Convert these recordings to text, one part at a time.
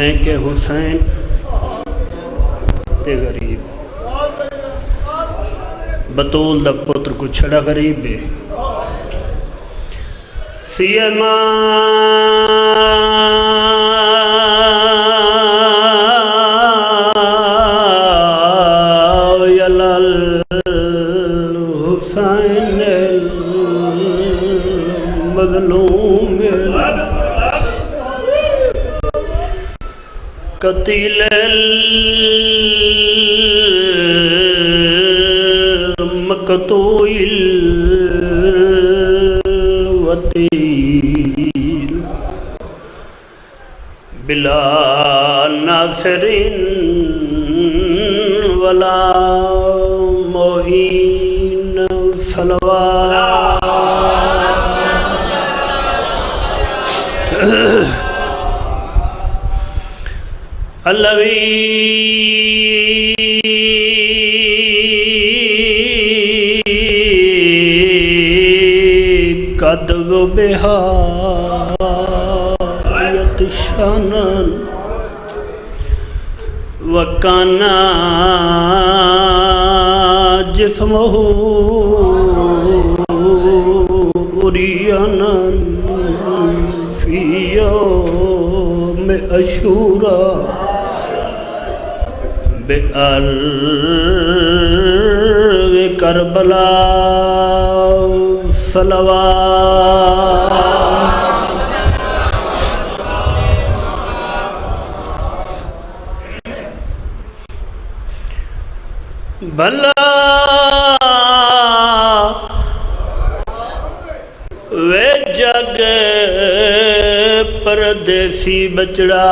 میں کہ حسین تے غریب بطول دا پتر کو چھڑا غریب ہے سیما یلال حسین المظلوم قتیل المقتول الوتیل بلا ناصر ولا معین صلوات علوی قد و بہایت شانن وکانا جسمہ عریانن فی یوم عاشورا بأرض کربلا صلوات بھلا وے جگ پردیسی بچڑا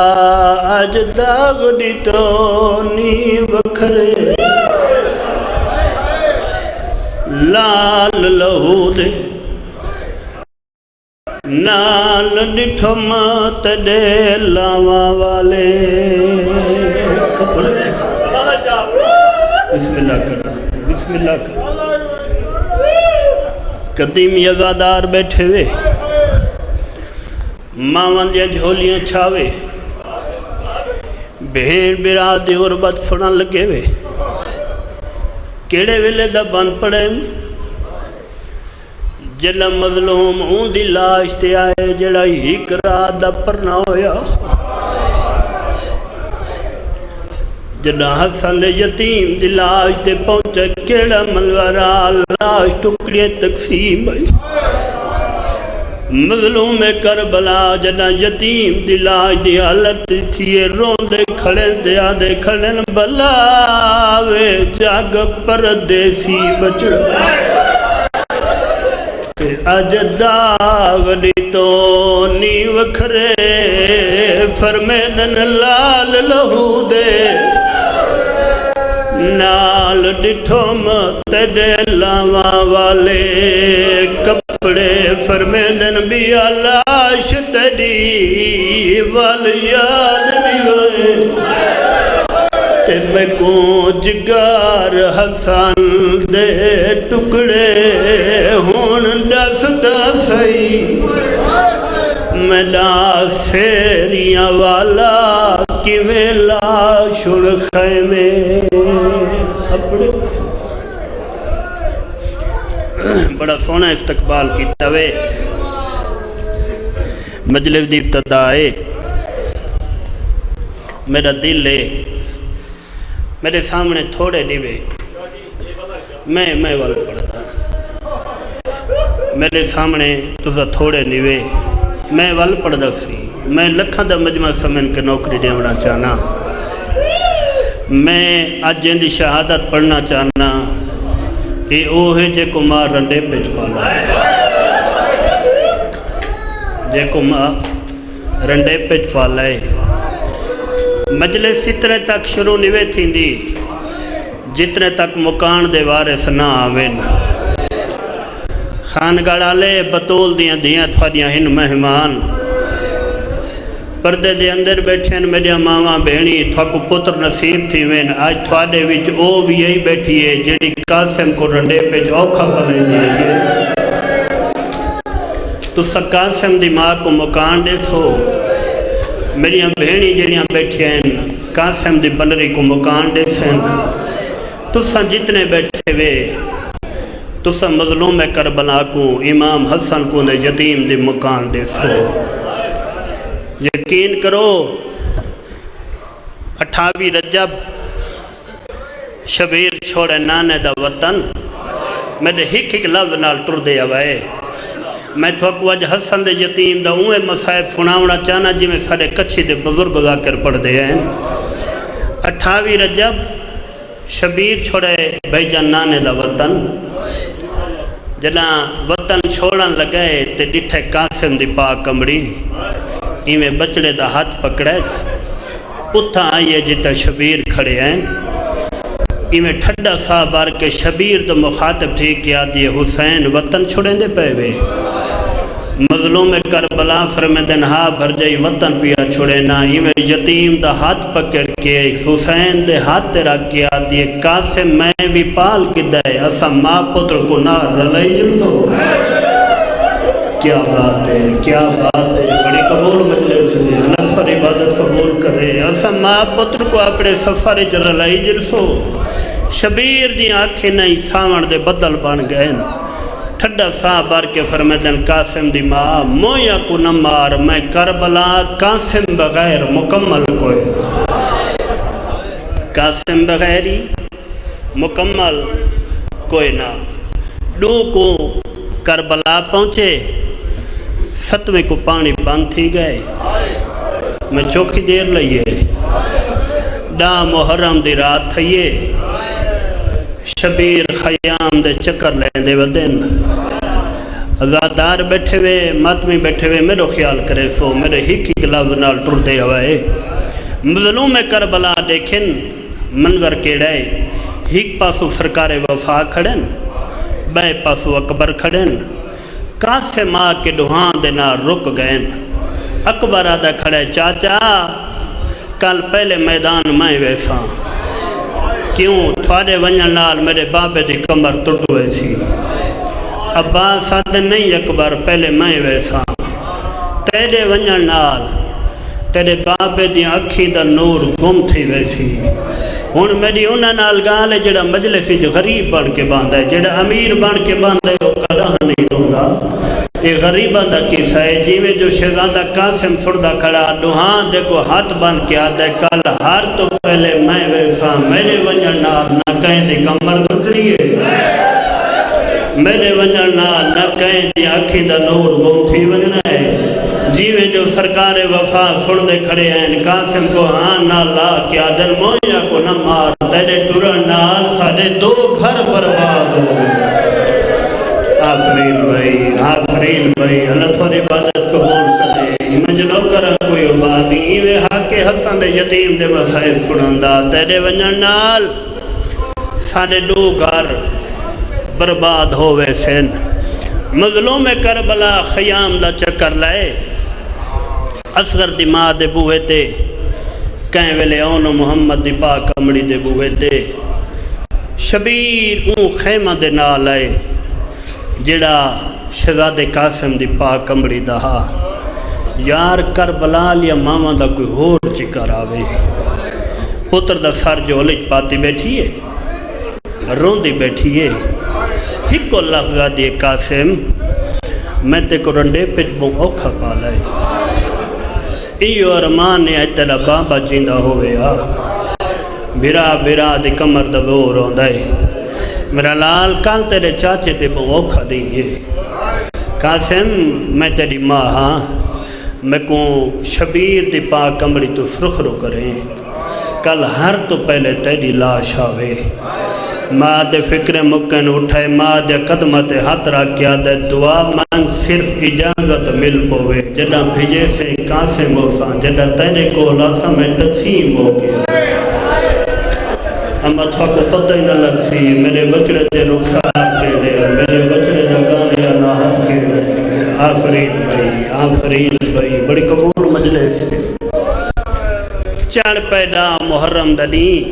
اج داغ ڈیٹو نی وکھرے لال لہو دے نال ڈٹھو مات دے لاوا والے کپڑے بسم اللہ کر بسم اللہ کر قدیم یگادار بیٹھے وے ماں دیا جھولیاں چھاوے بہن برادی غربت سنا لگے وے کیڑے ویلے دا بند پڑے جلا مظلوم ہوں دی لاش تے آئے جڑا ہی کرا دا پرنا ہویا جڑا حسن یتیم دی لاش تے پہنچا کیڑا ملورا لاش ٹکڑے تقسیم بھائی مظلوم کربلا جڑا یتیم دی لاش دی حالت تھی روندے کھڑے دیا دے کھڑے بلاوے جاگ پردیسی بچڑا اج داغ ڈیٹو نی وکھرے فرمیدن لال لہو دے نال ڈٹھو مت دے لاوا والے کپڑے فرمیدن بیا لاش تیری وال یاد نہیں ہوئے تے میں کو جگار حسن دے ٹکڑے ہون دستا سئی میڈا سیریاں والا کیویں لاش خیمے اپنے بڑا سونا استقبال کیتا وے مجلس دی ابتدا ہے میرا دل ہے میرے سامنے تھوڑے دیوے میں وال پڑھتا میرے سامنے تُسا تھوڑے دیوے میں وال پڑھتا سی میں لکھاں دا مجمع سمن کے نوکری دیونا چاہنا میں آج جن دی شہادت پڑھنا چاہنا اے اوہے جے کو ماں رنڈے پیچ پالا جے کو ماں رنڈے پیچ پالا ہے مجلس اتنے تک شروع نوے تھی دی جتنے تک مکان دے وارث نہ آوین خانگڑھ لے بطول دیاں تھوڑیاں ہن مہمان پردے دے اندر بیٹھے ہیں میڈیا ماما بہنی تھوڑا پتر نصیب تھی وین آج تھوڑے وچ او بھی یہی بیٹھی ہے جیڑی قاسم کو رنڈے پہ چوکھا کریں دی ہے تو سا قاسم دی ماں کو مکان دے سو میری بہنی جڑیاں بیٹھے ہیں قاسم دی بنری کو مکان دے سن تساں جتنے بیٹھے وے تساں مظلوم کربلا کو امام حسن کو نے یتیم دی مکان دے سو یقین کرو 28 رجب شبیر چھوڑے نانے دا وطن میرے ہک لفظ نال ٹر دے آوائے میں تو اج حسن دے یتیم دا اوے مصائب سناونا چاہنا جی میں سارے کچھی دے بزرگ ذاکر پڑھ دے ہیں 28 رجب شبیر چھوڑے بھائی جان نانے دا وطن جنا وطن چھوڑن لگائے تے ڈٹھے قاسم دی پاک کمڑی ایویں بچڑے دا ہاتھ پکڑے اتھا آئیے جتا شبیر کھڑے ہیں ایویں ٹھڈا سا بار کے شبیر تو مخاطب تھی کیا دیے حسین وطن چھوڑیں دے پہ وے مظلوم کربلا فرمیدن ہاں بھر جائی وطن پیا چھوڑے نا ایویں یتیم دا ہاتھ پکڑ کے حسین دے ہاتھ تیرا کیا دیے قاسم میں بھی پال کی دے اسا ماں پتر کو نہ رلائی جلسو کیا بات ہے بڑی قبول مجلس ہے اللہ پر عبادت قبول کرے اسا ماں پتر کو اپنے سفر رلائی جلسو شبیر دی آنکھیں نہیں ساون دے بدل بن گئے ٹھڈا سا بار کے فرمیدن قاسم دی ماں مویا کو نہ مار میں کربلا قاسم بغیر مکمل کوئی قاسم بغیری مکمل کوئی نہ دو کو کربلا پہنچے 7ویں کو پانی بند تھی گئے میں چوکھی دیر لئیے دا محرم دی رات تھئیے شبیر خیام دے چکر لیں دے ودن ازادار بیٹھے ہوئے ماتمی بیٹھے ہوئے میرے خیال کرے سو میرے ہی لفظ نال ٹر دے ہوئے مظلوم کربلا دیکھن منظر کیڑے ہیک پاسو سرکار وفا کھڑن بے پاسو اکبر کھڑن قاسم آ کے ڈوہان دے نہ رک گئن اکبر آدھا کھڑے چاچا کل پہلے میدان میں ویسا کیوں تھوڑے ونجن نال میرے بابے دی کمر ٹوٹ ہوئے سی عباس آدھے نہیں اکبر پہلے میں ویسا تیرے ونجن نال تیرے بابے دی اکھی دا نور گم تھی ویسی ہون میری انہاں نال گال ہے جڑا مجلسی جو غریب بن کے باندھا ہے جڑا امیر بن کے باندھا ہے وہ کدہ نہیں روندا یہ غریبہ دا قصہ ہے جیویں جو شہزادہ قاسم سردہ کھڑا دوہاں دے کو ہاتھ بن کے آدھے کل ہر تو پہلے میں ویسا میرے ونجن نال نہ کہیں دی کمر ٹوٹ لیے میرے ونجن نال نہ کہیں دی آنکھی دا نور گم تھی ونجنا ہے جیوے جو سرکار وفا سن دے کھڑے ہیں قاسم کو ہاں نہ لا کیا دل مویا کو نہ مار تیرے ٹرن نال سارے 2 گھر برباد ہو آفرین بھائی اللہ تھوڑی عبادت قبول کرے ایمجنو کرا کوئی عبادی ایوے حق حسن دے یتیم دے مسائب سنندہ تیرے ونجن نال سارے 2 گھر برباد ہوئے سن مظلوم کربلا خیام دا چکر لائے اصغر دی ماں دے بوہے تے کہیں ویلے اونو محمد دی پاک کمڑی دے بوہے تے شبیر اون خیمہ دے نال آئے جڑا شہزادے قاسم دی پاک کمڑی دا یار کربلا لیا ماما دا کوئی ہور چکر آوے پتر دا سر جو لچ پاتی بیٹھی ہے روندی بیٹھی ہے ہکو لفظہ دیے قاسم میں تے کو رنڈے پچ بوں اوکھا پالا ہے ایو ارمان نے تیرا بابا جیندہ ہوئے برا دی کمر دا زور ہوندہ ہے میرا لال کال تیرے چاچے تے بوں اوکھا نہیں ہے قاسم میں تیری ماں ہاں میں کو شبیر دی پاک کمڑی تو سرخرو کریں کل ہر تو پہلے تیری لاش آوے ماں دے فکر مکن اٹھائے ماں دے قدمت ہاتھ رکھیا دے دعا مانگ صرف اجازت مل پوے جڑا بھیجے سے قاسم ہوسان جڑا تیرے کو لاسا میں تقسیم ہو گیا اما تھا کو پتہ ہی نہ لگ سی میرے بچڑے دے رخصار کے دے میرے بچڑے دے گانے اناہت کے دے آفرین بھائی بڑی قبول مجلس چڑھ پیدا محرم دنی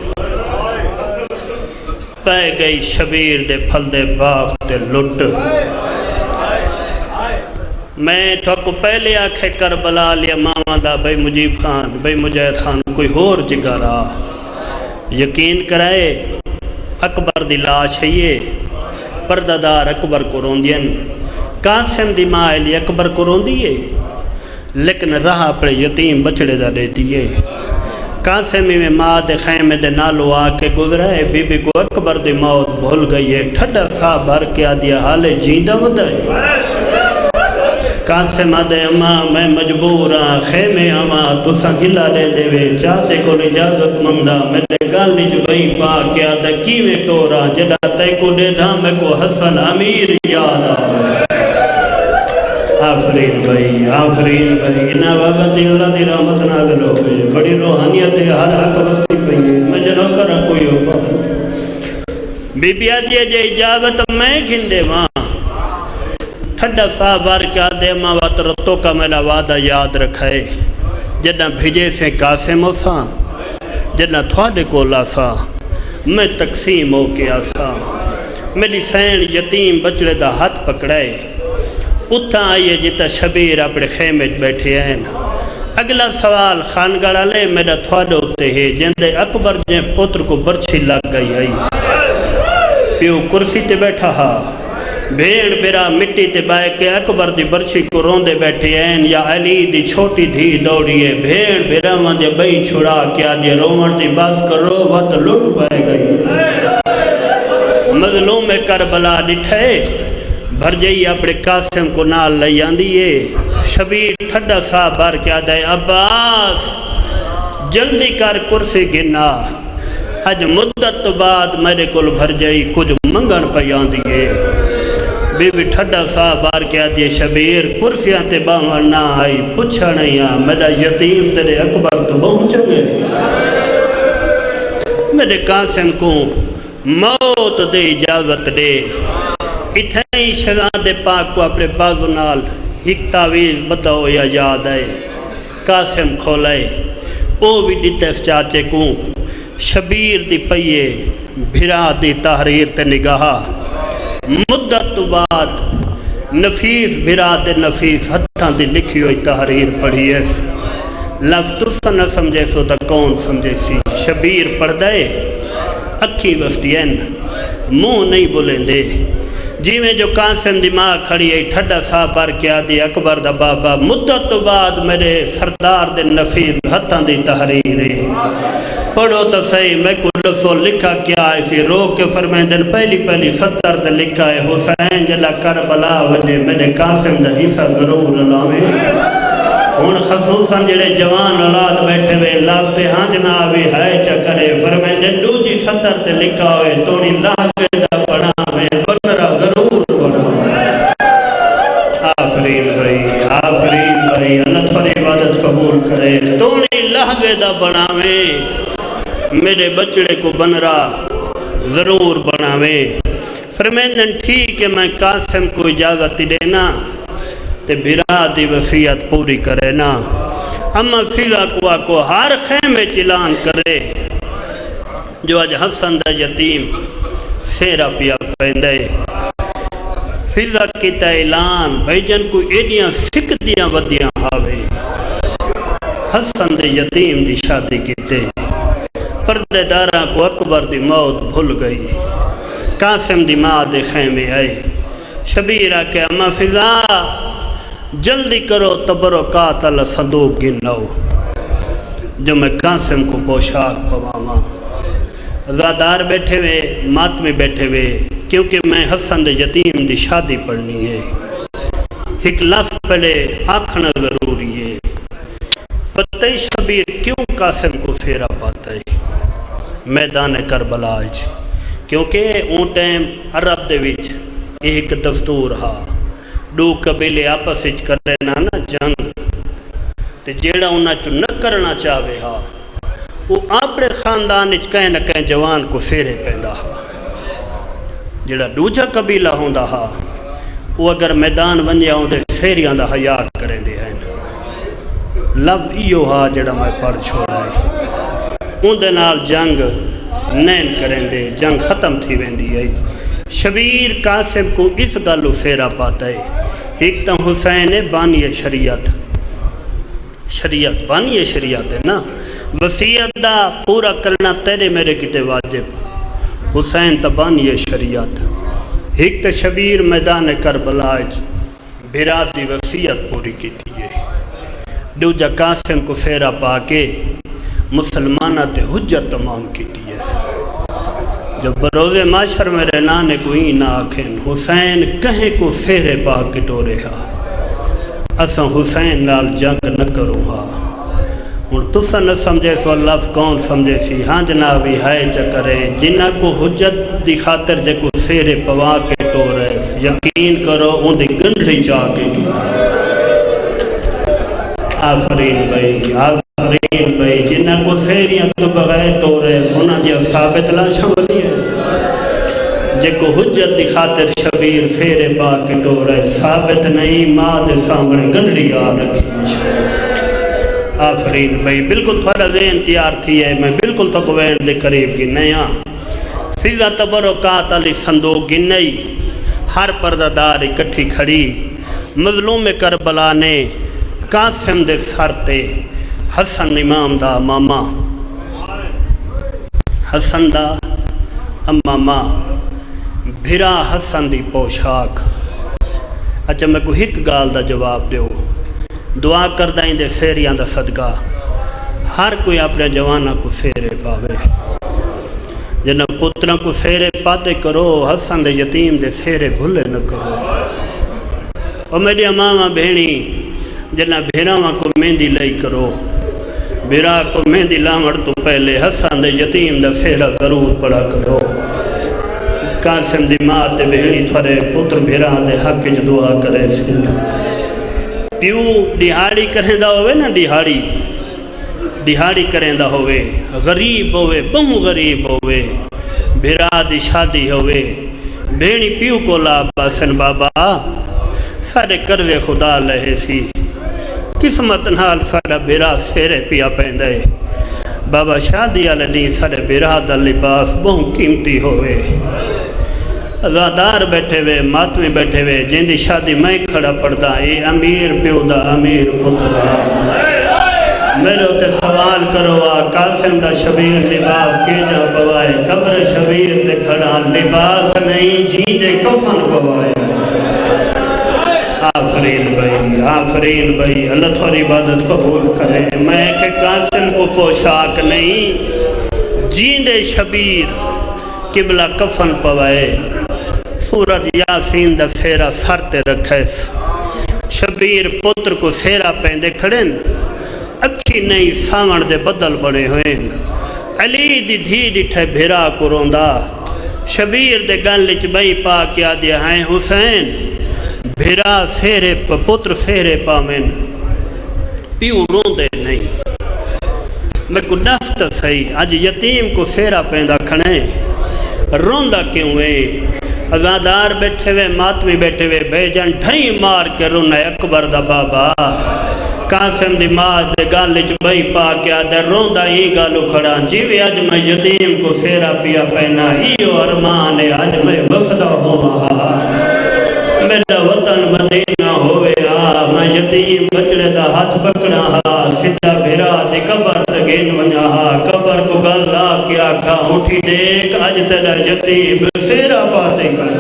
پہ گئی شبیر دے پھل دے باغ دے لٹ میں تو پہلے آکھے کربلا لیا ماما دا بھئی مجیب خان بھئی مجاہد خان کوئی ہور جگہ رہا یقین کرائے اکبر دی لاش ہے یہ پردہ اکبر کو روندین قاسم دی ماں علی اکبر کو روندیے لیکن رہا اپنے یتیم بچڑے دا دیتی ہے قاسمی میں ماں دے خیمے دے نالو آکے گزرائے بی بی کو اکبر دی موت بھول گئی ہے ٹھڈا سا بھر کے آدیا حالے جیندہ ودائے قاسم آدھے اماں میں مجبور ہاں خیمے اماں تسا گلا لے دے وے چاچے کو اجازت مندہ میرے گالی جو بھئی پا کے آدھا کیویں ٹورا جڑا تے کو دے تھا میں کو حسن امیر یاد آوے آفرین بھائی انہا وقتی اللہ دی رحمت نازل ہو گئے بڑی روحانیت ہر حق بستی پئی ہے میں جنو کرا کوئی ہو پا بی بی آدھی جے اجازت میں کھندے ماں ٹھڈا سا بار کیا دے ماں وات رتوں کا میرا وعدہ یاد رکھائے جنہ بھیجے سے قاسم ہو سا جنہ تھوڑے کولا سا میں تقسیم ہو کیا سا میری سین یتیم بچڑے دا ہاتھ پکڑائے اتھا آئیے جتا شبیر اپنے خیمے بیٹھے ہیں اگلا سوال خانگڑھ لے میرا تھوڑے ہوتے ہیں جندے اکبر جن پتر کو برچھی لگ گئی آئی پیو کرسی تے بیٹھا ہا بھیڑ بیرا مٹی تے بائے کے اکبر دی برچھی کو روندے بیٹھے ہیں یا علی دی چھوٹی دھی دوڑیے بھیڑ بیرا وہاں دے بھئی چھڑا کیا دے رومن دی باس کرو وقت لٹ پائے گئی مظلوم کربلا ڈٹھے بھر جائی اپنے قاسم کو نال لئی آندیے شبیر ٹھڈا سا بار کیا دے عباس جلدی کر کرسی گنا اج مدت تو بعد میرے کل بھر جائی کچھ منگن پہ آندیے بی بی ٹھڈا سا بار کیا دے شبیر کرسیاں تے باہن نہ آئی پچھا نہیں آ میرا یتیم تیرے اکبر تو پہنچ گئے میرے قاسم کو موت دے اجازت دے اتھائی شہزاد پاک کو اپنے بازو نال ایک تعویز بتاؤ یا یاد آئے قاسم کھولائے او بھی دیتے چاچے کو شبیر دی پئیے بھرا دی تحریر تے نگاہا مدت تو بعد نفیس بھرا دے نفیس ہتھاں دی لکھی ہوئی تحریر پڑھی ہے لفظ تُسا نہ سمجھے سو تا کون سمجھے سی شبیر پڑھ دائے اکھی وستین منہ نہیں بولیں دے جی میں جو قاسم دماغ کھڑی ہے ٹھڈا سا پر کیا دی اکبر دا بابا مدت تو بعد میرے سردار دے نفیس ہتھاں دی تحریر ہے پڑھو تو صحیح میں کل سو لکھا کیا ایسی روک کے فرمائیں دن پہلی ستر تے لکھا ہے حسین جلا کربلا وجہ میرے قاسم دا حصہ ضرور لاویں ان خصوصاً جڑے جوان اولاد بیٹھے ہوئے لفظ ہاں جنابی ہے چکرے فرمائیں دن دوجی ستر تے لکھا ہوئے تونی لاغے دا بناویں بنرا ضرور بناویں آفرین بھائی اللہ تھوڑی عبادت قبول کرے تونی لاغے دا بناویں میرے بچڑے کو بنرا ضرور بناویں فرمائیں ٹھیک ہے میں قاسم کو اجازت دینا تے بھرا دی وصیت پوری کرے نا اما فضا کو ہر خیمے چلان کرے جو آج حسن دا یتیم سیرا پیا پہندے فضا کی تا اعلان بھائی جن کو ایڈیاں سکدیاں ودیاں ہاوے حسن دے یتیم دی شادی کیتے پردے داراں کو اکبر دی موت بھول گئی قاسم دی ماں دے خیمے آئے شبیرہ کے اما فضا جلدی کرو تبرکات اللہ صندوق گناؤ جو میں قاسم کو پوشاک پواما زادار بیٹھے ہوئے ماتمی بیٹھے ہوئے کیونکہ میں حسن دے یتیم دی شادی پڑھنی ہے ایک لفظ پہلے آکھنا ضروری ہے پتہ شبیر کیوں قاسم کو پھیرا پاتا ہے میدان کربلا آج کیونکہ اون ٹائم عرب دے وچ ایک دستور ہا دو قبیلے آپس وچ کرے نا جنگ تے جیڑا انہاں چوں نہ کرنا چاہے ہا وہ اپنے خاندان وچ کہیں نہ کہیں جوان کو سیرے پیندا ہا جیڑا دوجا قبیلہ ہوندا ہا وہ اگر میدان ونجیا ہوندے سیریاں دا حیا کریں دے ہیں لفظ ایو ہا جڑا میں پڑھ چھوڑا ہے ان دے نال جنگ نین کریں دے جنگ ختم تھی ویندی ہے شبیر قاسم کو اس گالو سیرا پاتا ہے ایک تو حسین بانی شریعت، شریعت بانی شریعت ہے نا، وصیت دا پورا کرنا تیرے میرے کتے واجب، حسین تا بانی شریعت، ایک تو شبیر میدان کربلا بھرات دی وصیت پوری کیتی ہے، دوجا قاسم کو سیرا پا کے مسلمانہ تے حجت تمام کیتی ہے، جو بروز معاشر میرے نانے کوئی نہ آکھیں حسین کہیں کو سیرے پا کے ٹورے ہا، اساں حسین نال جنگ نہ کرو ہا، اور تسا نہ سمجھے سو لفظ کون سمجھے سی، ہاں جنابی ہائے چکریں جنہ کو حجت دی خاطر جے کو سیرے پوا کے ٹورے، یقین کرو ان دی گنڈھی چاہ کے کی آفرین بھائی، آفرین بھائی، جنہ کو سیریاں تو بغیر ٹورے سنا جی ثابت لا شملی ہے، جے کو حجت دی خاطر شبیر سیرے پا کے ٹورے، ثابت نہیں ماں دے سامنے گنڈھی آ رکھی، آفرین بھائی، بالکل تھوڑا ذہن تیار تھی ہے، میں بالکل تو کوین دے قریب کی نیا فضا تبرکات علی صندوق کی نئی، ہر پردہ دار اکٹھی کھڑی، مظلوم کربلا نے قاسم دے سر تے حسن امام دا ماما، حسن دا اماما بھرا حسن دی پوشاک، اچھا میں کو ایک گال دا جواب دیو، دعا کردائیں دے سیریاں دا صدقہ ہر کوئی اپنے جوانہ کو سیرے پاوے، جنہ پترہ کو سیرے پاتے کرو، حسن دے یتیم دے سیرے بھلے نہ کرو، اور میری امامہ بھینی جنہ بھیراواں کو مہندی لئی کرو، بھیرا کو مہندی لامڑ تو پہلے حسن دے یتیم دے سیرہ ضرور پڑا کرو، قاسم دی ماں تے بھینی تھوڑے پتر بھیرا دے حق جو دعا کرے سن، پیو دہاڑی کریں دا ہوئے نا، دہاڑی کریں دا ہوئے، غریب ہوئے بہو غریب ہوئے، بھیرا دی شادی ہوئے، بھینی پیو کو لابا سن بابا سارے کروے خدا لہے سی، قسمت نال سارا بھیرا سیرے پیا پہندے، بابا شادی علیہ سارے بھیرا دا لباس بہو قیمتی ہوئے، ازادار بیٹھے ہوئے، ماتمی بیٹھے ہوئے، جن دی شادی میں کھڑا پڑتا، اے امیر پیو دا امیر پترا، میرے ہوتے سوال کرو قاسم دا شبیر لباس کے جا پوائے، قبر شبیر دے کھڑا لباس نہیں جی دے کفن پوائے، آفرین بھائی، اللہ تھوڑی عبادت قبول کرے، میں کہ قاسم کو پوشاک نہیں جی دے شبیر قبلہ کفن پوائے، سورج یاسین دا سیرہ سر تے رکھے، شبیر پتر کو سیرہ پہندے کھڑیں، اکھی نہیں سامن دے بدل بڑے ہوئیں، علی دی دھی ڈٹھے بھیرا کو روندہ، شبیر دے گن لچ بئی پا کیا دیا ہیں حسین، بھیرا سیرے پتر سیرے پامن، پیو روندے نہیں، میں کو نفت صحیح، آج یتیم کو سیرہ پہندہ کھڑیں، روندہ کیوں ہے، ازادار بیٹھے ہوئے، ماتمی بیٹھے ہوئے، بے جان ڈھائی مار کے رونے اکبر دا بابا، قاسم دی ماں دے گالج بھائی پا کیا دے روندہ ہی گالو کھڑا، جیوے آج میں یتیم کو سیرہ پیا پہنا، ایو ارمان ہے آج میں وصلہ ہوا، میرا وطن مدینہ ہوئے میں یتیم بچڑے دا ہاتھ پکڑا ہا، سجا بھیرا دے قبر تگین ونیا ہا، قبر کو گالا کیا کھا اٹھی دیکھ آج تیرا یتیم سیرہ پاتے کر،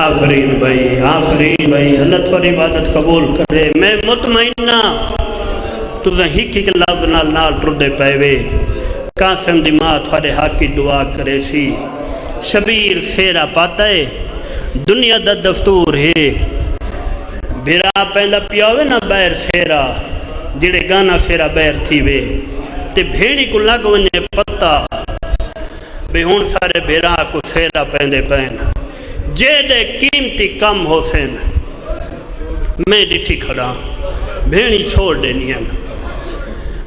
آفرین بھائی، اللہ تھوڑی عبادت قبول کرے، میں مطمئنہ تُزہ ہی لفظ نال ٹردے پہوے، قاسم دی ماں تھوڑے حق کی دعا کرے سی، شبیر سیرہ پاتا ہے، دنیا دا دستور ہے، بھیرا پہندا پیاوے نا بیر سیرہ، جڑے گانا سیرہ بیر تھی وے، تے بھیڑی کو لگ ونجے پتا، بے ہون سارے بھیرا کو سیرہ پہندے پہن، جیدے قیمتی کم ہو سین، میں ڈٹھی کھڑا، بھیڑی چھوڑ دینی ہیں،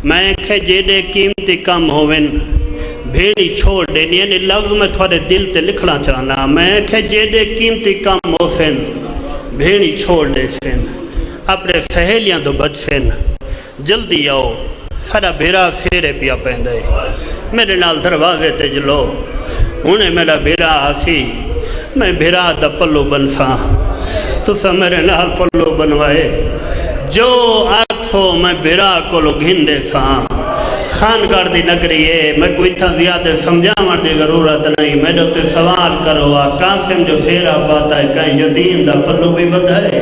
میں کہے جیدے قیمتی کم ہوئن، بھیڑی چھوڑ دینی ہے، لفظ میں تھوڑے دل تے لکھنا چاہنا، میں کہ جیدے قیمتی کام ہو سن، بھیڑی چھوڑ دے سن، اپنے سہیلیاں دو بچ سن، جلدی آؤ، سارا بھیرا سیرے پیا پہندے، میرے نال دروازے تے جلو، انہیں میرا بھیرا آسی، میں بھیرا دا پلو بنسا، تسا میرے نال پلو بنوائے جو آکھو میں بھرا کو لو گھندے ساں خانگڑھ دی نگری ہے میں کوئی تھا زیادہ سمجھاون دی ضرورت نہیں میں تے سوال کرو قاسم جو سیرا پاتا ہے کہیں یتیم دا پلو بھی بدھائے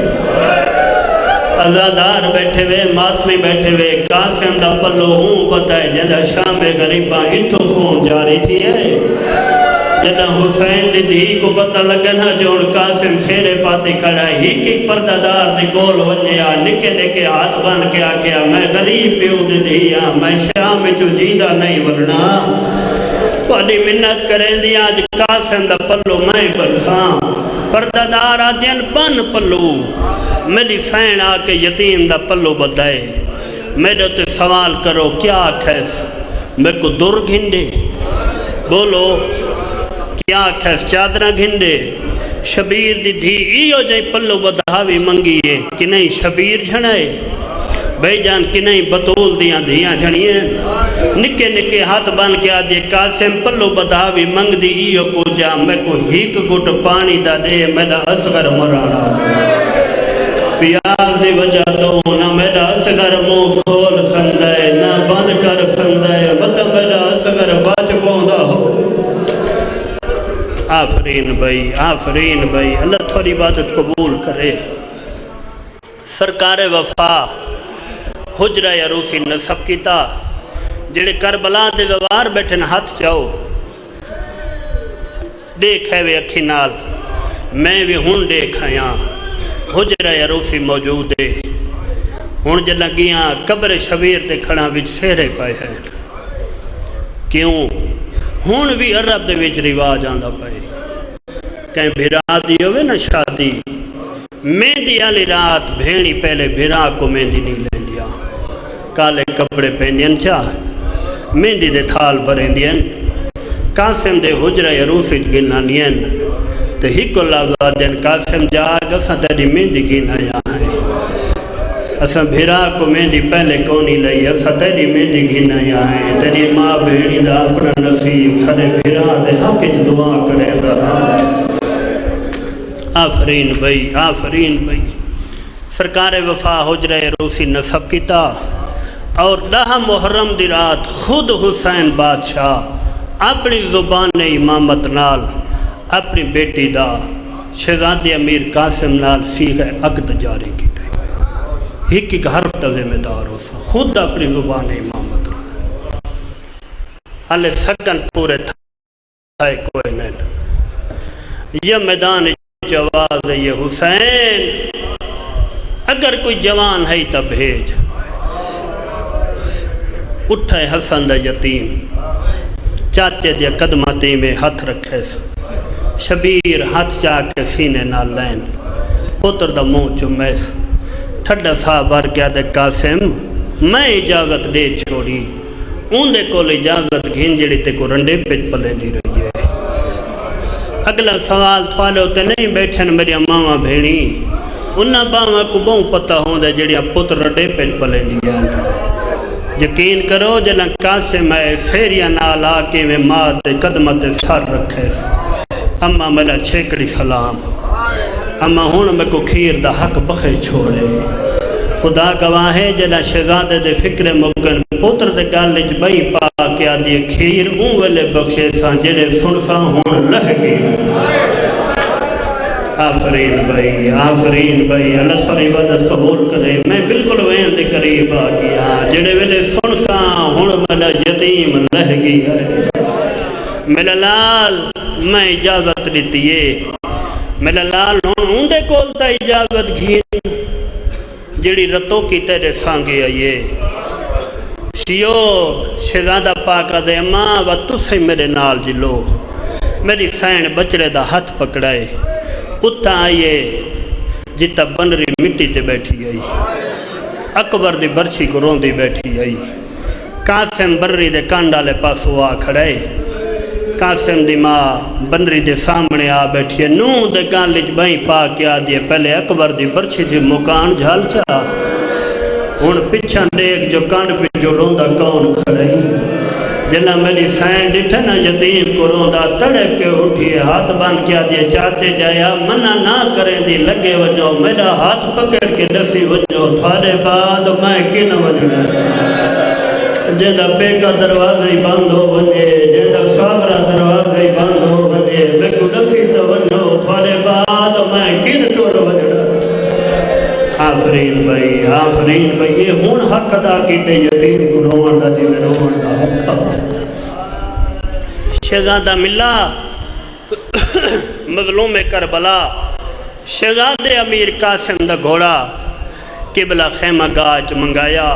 ازادار بیٹھے وے ماتمی بیٹھے وے قاسم دا پلو ہوں بتائے جنہ شام غریباں ہتھو خون جاری تھی ہے جنہ حسین دی دھی کو پتہ لگنا جوڑ قاسم سیرے پاتی کھڑا ہی کی پردادار دی گول ونیا نکے نکے ہاتھ بن کے آکیا میں غریب پیو دی دھیا میں شام میں جو جیدہ نہیں ورنا پاڑی منت کریں دیا آج قاسم دا پلو میں برساں پردادار آدین بن پلو میری فین آکے یتیم دا پلو بدائے میرے تے سوال کرو کیا کھیس میرے کو در گھندے بولو کیا کھیس چادرہ گھندے شبیر دی دھی ایو جائے پلو بدھاوی منگیے کہ نہیں شبیر جھنائے بھائی جان کہ نہیں بطول دیاں دھیاں جھنیے نکے نکے ہاتھ بان کے آدھے قاسم پلو بدھاوی منگ دی ایو کو جا میں کو ہیک گھٹ پانی دا دے میرا اصغر مرانا پیاز دی وجہ تو نہ میرا اصغر منہ کھول سندے نہ بند کر سندے بتا میرا اصغر بچ پوندا ہو آفرین بھائی اللہ تھوڑی عبادت قبول کرے سرکار وفا حجرہ عروسی نصب کیتا جڑے کربلا دے زوار بیٹھن ہاتھ چاہو دیکھے وے اکھی نال میں بھی ہون دیکھایا حجرہ عروسی موجود ہے ہون جے لگیاں قبر شبیر تے کھڑا وچ سیرے پائے ہیں کیوں ہون بھی عرب دے وچ رواج آندا پائے کہیں بھرا دی ہوئے نا شادی مہندی والی رات بھیڑی پہلے بھرا کو مہندی نہیں لے دیا کالے کپڑے پہنین چاہ مہندی دے تھال بھریں دین قاسم دے حجرہ عروسی گنا نین تو ہی کو لگا دین قاسم جاگ اساں تیری مہندی گنا یا ہیں اساں بھرا کو مہندی پہلے کونی لئی اساں تیری مہندی گنا یا ہیں تیری ماں بھیڑی دا اپنا نصیب کھڑے بھرا دے حق دعا کرے دا آفرین بھائی سرکار وفا حجرہ عروسی نصب کیتا اور 10 محرم دی رات خود حسین بادشاہ اپنی زبان امامت نال اپنی بیٹی دا شہزادی امیر قاسم نال سیغ عقد جاری کی تھی ایک حرف دا ذمہ دار ہو سا خود اپنی زبان امامت نال حالے سکن پورے تھائے کوئی نہیں یہ میدان جواز ہے یہ حسین اگر کوئی جوان ہے تب بھیج اٹھائے حسن دا یتیم چاچے دیا قدماتی میں ہاتھ رکھے شبیر ہاتھ چاہ کے سینے نہ لین پتر دا منہ چمیس ٹھڈا صاحب بھر کیا دے قاسم میں اجازت دے چھوڑی ان دے کول اجازت گھین جڑی تے کو رنڈے پچ پلیں دی رہی ہے اگلا سوال تھوالے ہوتے نہیں بیٹھے میری ماما بھیڑی انہاں باما کو بہت پتہ ہوں دے جڑیاں پتر رنڈے پچ پلیں دی ہے یقین کرو جنہ قاسم ہے سیریہ نال آکے میں ماں قدمت سر رکھے اما میرا چھیکڑی سلام اما ہون میں کو کھیر دا حق بخے چھوڑے خدا گواہ ہے جنہ شہزادے دے فکر مکن پتر دے گالج بھئی پا کے آدھی کھیر اون ویلے بخشے سان جنہ سنسا ہون لہ گئی آفرین بھائی اللہ ساری عبادت قبول کرے میں بالکل وین دے قریب آ گیا جڑے ویلے سنسا ہون میرا یتیم لہ گئی ہے میرا لال میں اجازت دیتیے میرا لال ہون دے کولتا اجازت گھین جڑی رتوں کی تیرے سانگے آئیے شیو شہزادہ پاکا دے ماں و تسے میرے نال جلو میری سین بچڑے دا ہاتھ پکڑائے اتھا آئیے جتا بنری مٹی تے بیٹھی آئی اکبر دی برچی کو روندی بیٹھی آئی قاسم بنری دے کانڈالے پاسو آ کھڑائے قاسم دی ماں بنری دے سامنے آ بیٹھی ہے نو دے کانلج بھائی پا کیا دیئے پہلے اکبر دی برچی دی مکان جھال چاہ ان پچھا دیکھ جو کانڈ پہ جو روندہ کون کھڑائی جنا میری سائن ڈٹھا نا یتیم کو روندا تڑپ کے اٹھیے ہاتھ بان کیا دیے چاچے جایا منع نہ کریں دی لگے وجو میرا ہاتھ پکڑ کے دسی وجو تھوڑے بعد میں کن وجنا جیدہ پیکا دروازی بند ہو بنے جیدہ ساغرہ دروازی بند ہو بنے میں کو دسی تو وجو تھوڑے بعد میں کن ٹور وجنا آفرین بھائی یہ ہون حق ادا کیتے یتیم کو روان دا دی میں روان دا حق شہزادہ ملا مظلوم کربلا شہزادے امیر قاسم دا گھوڑا قبلہ خیمہ گاج منگایا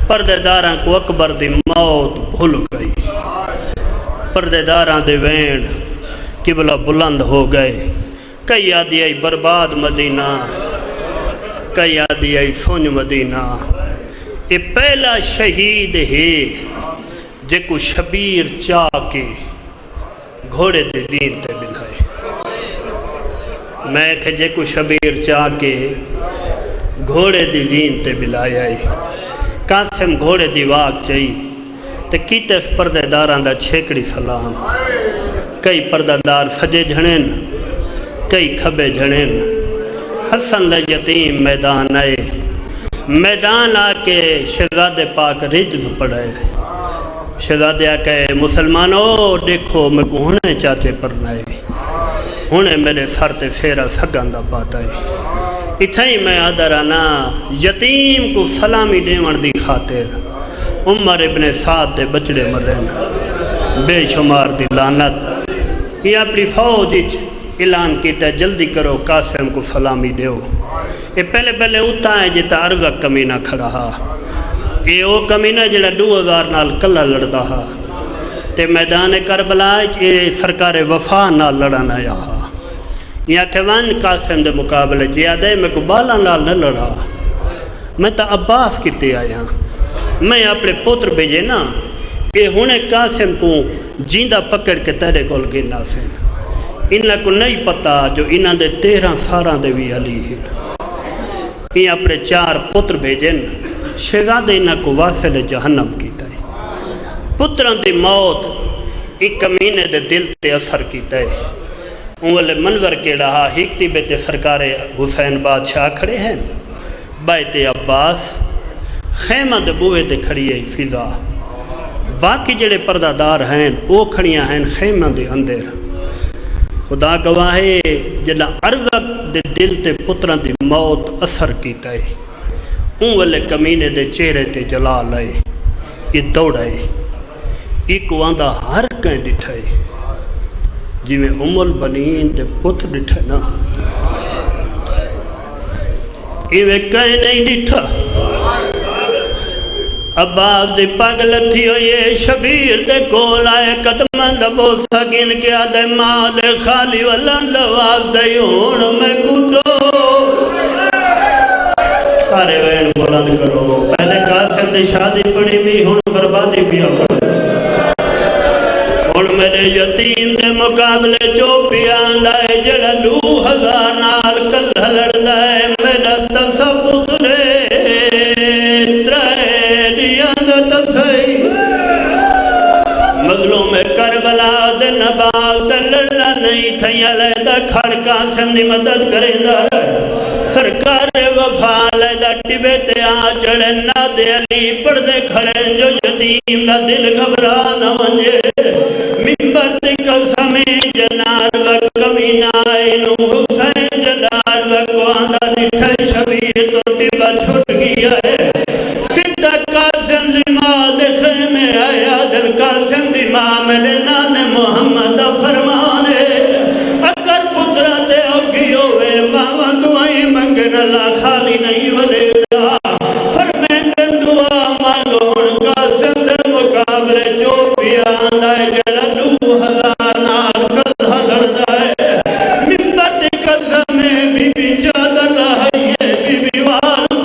پردے داراں کو اکبر دی موت بھول گئی پردے داراں دے وین قبلہ بلند ہو گئے کئی آدھی آئی برباد مدینہ کئی آدھی آئی سونج مدینہ یہ پہلا شہید ہے جے کو شبیر چاہ کے گھوڑے دے زین تے بلائے میں کہ جے کو شبیر چاہ کے گھوڑے دی زین تے بلائے آئی قاسم گھوڑے دی واق چاہی تے کیتے اس پردے داران دا چھیکڑی سلام کئی پردہ دار سجے جھنین کئی کھبے جھنین حسن لے یتیم میدان آئے میدان آکے شہزاد پاک رجز پڑھائے شہزادے آکے مسلمانوں دیکھو میں کو ہونے چاچے پرنائے ہونے میرے سر تے فیرہ سگندہ پاتا ہے اتھائی میں آدھرانا یتیم کو سلامی دیوان دی خاطر عمر ابن سعد دے بچڑے مرین بے شمار دی لعنت یہ اپنی فوج اعلان کیتا ہے جلدی کرو قاسم کو سلامی دیو یہ پہلے اتا ہے جتا ارگا کمینہ کھڑا ہا یہ وہ کمینہ جڑا 2000 نال کلا لڑدا ہا تے میدان کربلا یہ سرکار وفا نال لڑانا آیا ہا یا کہ وان قاسم دے مقابلے جیادے میں کو بالا نال نہ لڑا میں تا عباس کتے آیا میں اپنے پوتر بھیجے نا یہ ہونے قاسم کو جیندہ پکڑ کے تیرے کول گینا سے انہاں کو نہیں پتا جو انہاں دے 13 ساراں دے بھی علی ہیں یہ اپنے 4 پتر بھیجن شہزادے انہاں کو واصل جہنم کیتا ہے پتران دی موت ایک کمینے دے دل تے اثر کیتا ہے اولے منظر کے رہا ہکتی بیتے سرکار حسین بادشاہ کھڑے ہیں بیت عباس خیمہ دے بوئے دے کھڑی ہے فضا باقی جڑے پردہ دار ہیں وہ کھڑیاں ہیں خیمہ دے اندر خدا گواہے جلا ارزق دے دل تے پتران دی موت اثر کیتا ہے اون والے کمینے دے چہرے تے جلال آئے یہ دوڑائے ایک واندہ ہر کہیں ڈٹھائے جی میں البنین دے پتر ڈٹھائے نا ایوے کہیں نہیں ڈٹھا عباس دی پاگل تھی ہو یہ شبیر دے کول آئے قدمہ لبو سکین کیا دے مال خالی والن لواز دے ہون میں کٹو سارے وین بلند کرو پہلے قاسم دی شادی پڑی بھی ہون بربادی بھی اپڑ ہون میرے یتیم دے مقابلے جو پیان لائے جڑا 2000 نال کل ہلڑ دائے میرا تصبت لے مظلوم کربلا دے نبال تے لڑنا نہیں تھیا لیدہ کھڑکا سندی مدد کریں دا رہے سرکار وفا لیدہ ٹبے تے آجڑے نا دے علی پردے کھڑے جو یتیم دا دل گھبرا نہ ونجے ممبر تے قسمیں جنار وقت کمینہ اینو حسین جنار وقت آندہ نٹھے شبیر تو ٹبا چھوٹ گیا ہے قاسم دی ماں دکھے میں آیا دل قاسم دی ماں میرے نان محمد فرمانے اگر پترہ دے ہوگی ہوئے ماں دعائیں منگن اللہ خالی نہیں ولے فرمین دعا مانگون قاسم دے مقابلے جو بھی آندائے جلہ 2000 نال کدھا لڑدائے ممبر دی قدم میں بی بی جادر لائیے بی بی وال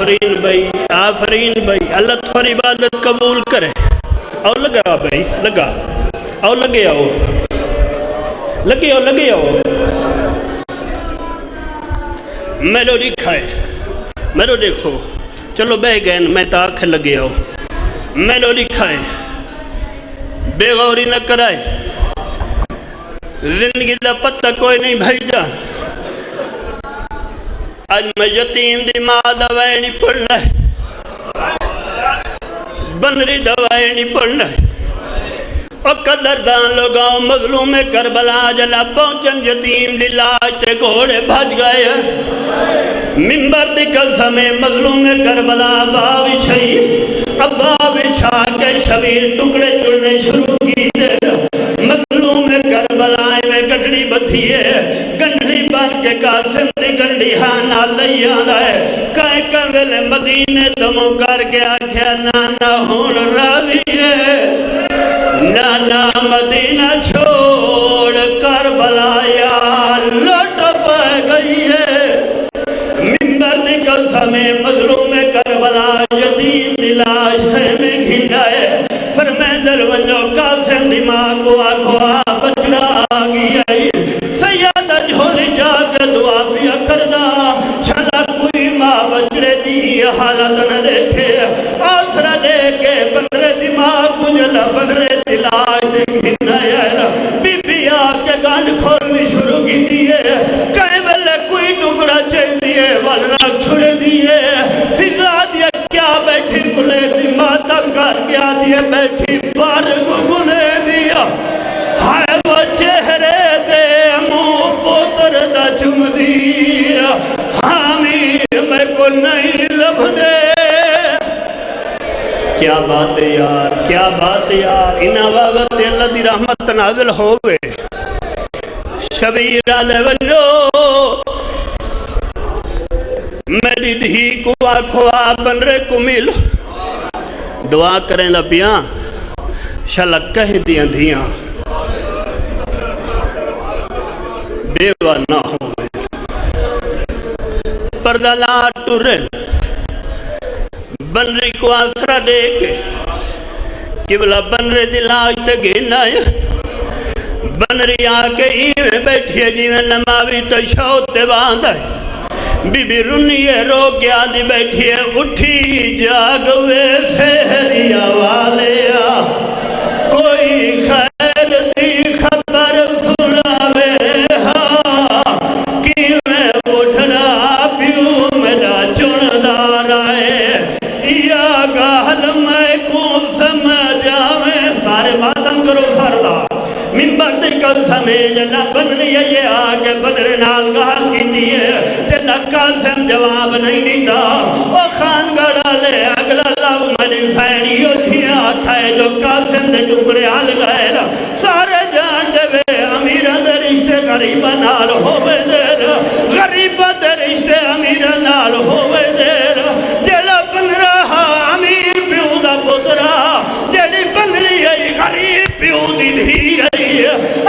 آفرین بھائی اللہ تھوڑی عبادت قبول کرے. اور لگا بھائی لگا اور لگے آؤ میلو لکھا ہے میلو دیکھو چلو بہ گئے میں تاکھ لگے آؤ. میلو لکھا ہے بے غوری نہ کرائے زندگی دا پتہ کوئی نہیں بھائی جان. آج میں یتیم دی ماں دوائی نہیں پڑھنا ہے بنری دوائی نہیں پڑھنا ہے. اور قدردان لوگاں مظلوم کربلا جلا پہنچن یتیم دی لاش تے گھوڑے بھج گئے. منبر دی قسم مظلوم کربلا باوی چھئی ابا بچھا کے شبیر ٹکڑے چڑنے شروع کی دے. مظلوم کربلا میں گنڈی بدھی ہے گنڈی بن کے قاسم دی گنڈی ہانا لئی آدھا ہے. کائیں کمل مدینے دموں کر کے آکھیا نانا ہون راوی ہے نانا مدینہ چھوڑ کربلا یا لٹ پہ گئی ہے. منبر دی قسم مظلوم کربلا یتیم دی لاش ہے میں گھنڈا ہے. فرمائے ذرونجو قاسم دی ماں کو آگوا بچڑا آگی آئی. سیادہ جھولی جا کے دعا پیا کردہ شالا کوئی ماں بچڑے دی حالت نہ دیکھے. آسرہ دے کے بندرے دی ماں کو جلا بندرے دی لاش دے گھنڈا ہے. بی بی آکے گانڈ کھولنی شروع کی دیئے کہیں ملے کوئی ٹکڑا چل دیئے والرہ چھڑے دیئے. فضا دیا کیا بیٹھی گلے دی ماتا کر کیا دیئے بیٹھی بار گلے دیا. ہائے وہ چہرے دے منہ پوتر دا چم دیا حامی میں کو نہیں لب دے. کیا بات ہے یار کیا بات ہے یار. انہا وقت اللہ دی رحمت نازل ہوئے شبیر آلے ونجو میری دھی کو آکھو آپ بنرے کو مل دعا کریں دا پیاں شلک کہیں دیاں دھیاں بیوہ نہ ہوئے پردہ لا ٹورن بنری کو آسرہ دے کے قبلہ بنرے دلاج تے گھنا ہے. بنری آکے ایویں بیٹھی ہے جیویں لماوی تشوتے باندھ ہے. بی بی رنیے رو کے آدھی بیٹھی ہے اٹھی جاگوے سہریا والیا کوئی خیر دی خبر سناوے ہاں کیویں اٹھنا پیو میرا چندار آئے یا گال میں کو سمجھاویں. سارے باتم کرو سردہ منبر دی قسم جنہ بنری ہے یہ آگے بدر نال گاہ کی دیئے جنہ قاسم جواب نہیں دیتا. او خان گڑا لے اگلا لاؤ منی فینی اٹھیا کھائے جو قاسم دے ٹکڑے حال گئے. سارے جان دے وے امیرہ دے رشتے غریبہ نال ہوئے دیر غریبہ دے رشتے امیرہ نال ہوئے دیر. جیڑا بن رہا امیر پیو دا پترا جیڑی بنری ہے غریب پیو دی دھی ہے.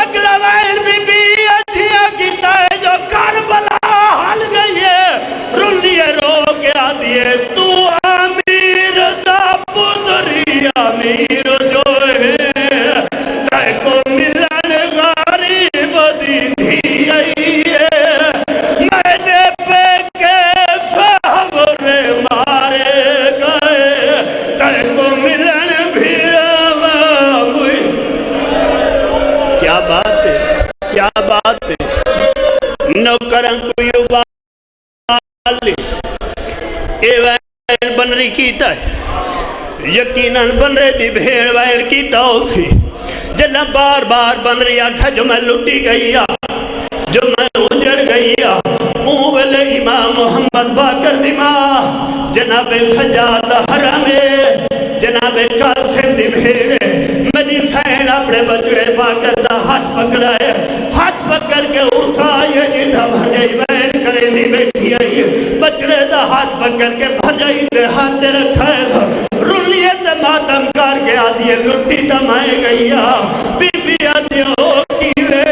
اگلا وائر بی بی ادھیا کیتا ہے جو کربلا حل گئی ہے رنیے رو کے آدھیے تو امیر دا پتری امیر جو ہے کہے کو ملن غریب دی دھی آئی ہے. میں نے پہ کے فہور مارے گئے کہے کو ملن بھیرا ہوئی. کیا بات ہے کیا بات ہے. نوکران کو یوں بالی اے وائل بنری کیتا ہے یقیناً بنرے دی بھیڑ وائل کیتا ہو تھی. جلہ بار بار بنری آکھا جو میں لٹی گئی جو میں اجڑ گئی اوہل امام محمد باقر دی ماں جناب سجاد حرامے جناب قاسم دی بھیڑے میری سین اپنے بچڑے باقر دا ہاتھ پکڑا ہے. ہاتھ پکڑ کے اٹھائے جیدہ بھجائی بین کریں دی بیٹھی آئی بچڑے دا ہاتھ پکڑ کے بھجائی دے ہاتھ رکھا ہے. رنیت ماتم کار کے آدھی لٹی تمائے گئی بی بی آدھی ہو کیوے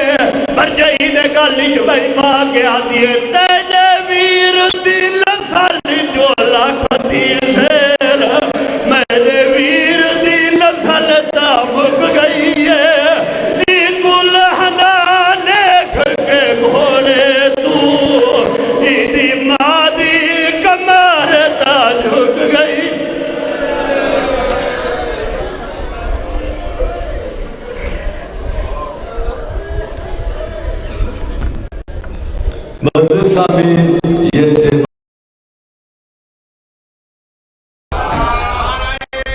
بھجائی دے گالی جو بھائی پا کے آدھی تیجے ویر دل سالی جو لاکھ آمین